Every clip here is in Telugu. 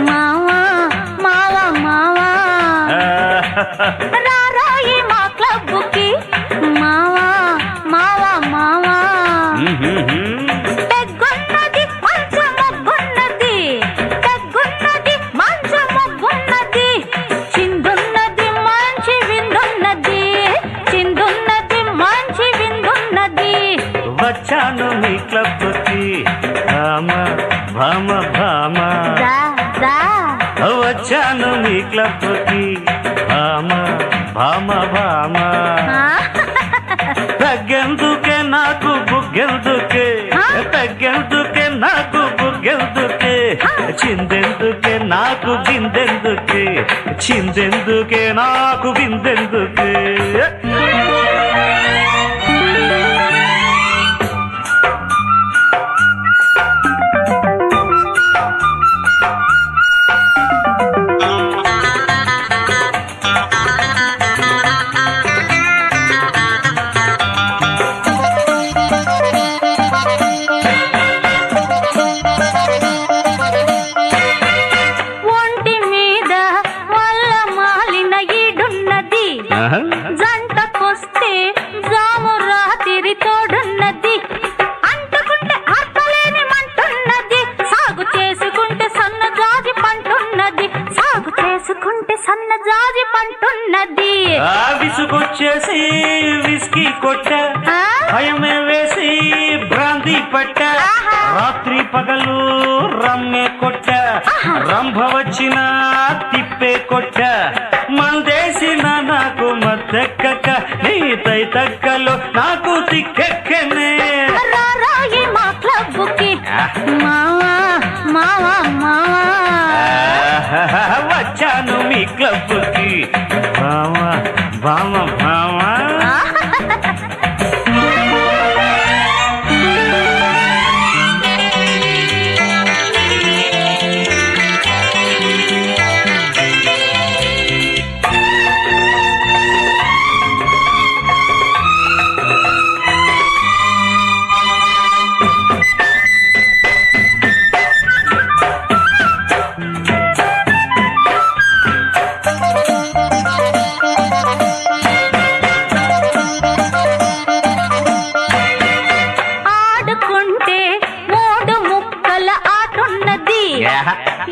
మావా మావా మావా రారాయి మా క్లబ్కి మావా మావా మావా తగ్గున్నది మంచు మొగ్గున్నది తగ్గున్నది మంచు మొగ్గున్నది చిందున్నది మంచి విందున్నది చిందున్నది మంచి విందున్నది వచ్చాను మీ క్లబ్కి భామ భామ భామ వచ్చాను మీ క్లబ్కి భామ భామ భామ తగ్గెందుకే నాకు బుగ్గెందుకే తగ్గెందుకే నాకు బుగ్గెందుకే చిందెందుకే నాకు బిందెందుకే చిందెందుకే నాకు బిందెందుకే జంటకొస్తే జాము రాత్రి తోడున్నది అంటుకుంటే అర్థలేని మంటున్నది సాగు చేసుకుంటే సన్నజాజి పంటున్నది సాగు చేసుకుంటే సన్నజాజి పంటున్నది విసుగొచ్చేసి విస్కీ కొట్ట భయమే వేసి బ్రాందీ పట్ట రాత్రి పగలు రమ్మే కొట్ట రంభ వచ్చిన తిప్పే కొట్ట మందేసిన నాకు మత్తెక్కక నీ తై తక్కలో నాకు తిక్కెక్కనే రారాయి మా క్లబ్కి మావా మావా మావా వచ్చాను మీ క్లబ్కి భామ భామ భామ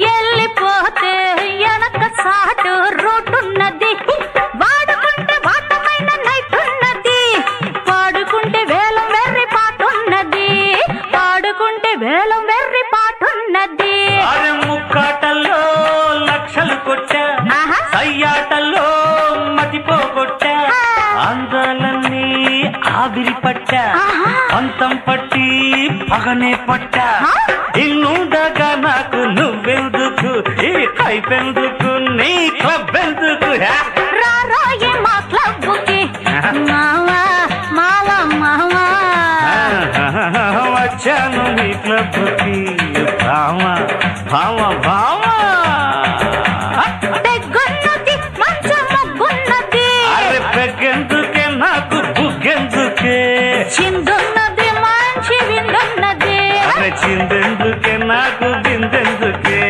ఎల్లిపోతే వెనక సాటు రోడ్డున్నది వాడుకుంటే వాటమైన నైటున్నది పాడుకుంటే వేలం వెర్రి పాటున్నది పాడుకుంటే వేలం వెర్రి పాటున్నది ముక్కాటల్లో లక్షలు కొట్టా సయ్యాటల్లో మతిపోగొట్టా అందాలన్నీ ఆవిరి పట్టా అంతం పట్టి పగనే పట్టా ఇన్నుండగా నాకు నువ్వెందుకు ఈ కైపెందుకు నీ క్లబ్ ఎందుకు రారాయి మా క్లబ్కి మావా మావా మావా వచ్చాను నీ క్లబ్కి భామ భామ భామ తెగ్గున్నది మంచు మొగ్గున్నది అరే పెగ్గెందుకే నాకు బుగ్గెందుకే చిందున్నది మంచి విందున్నది చిందెందుకే నాకు బిందెందుకే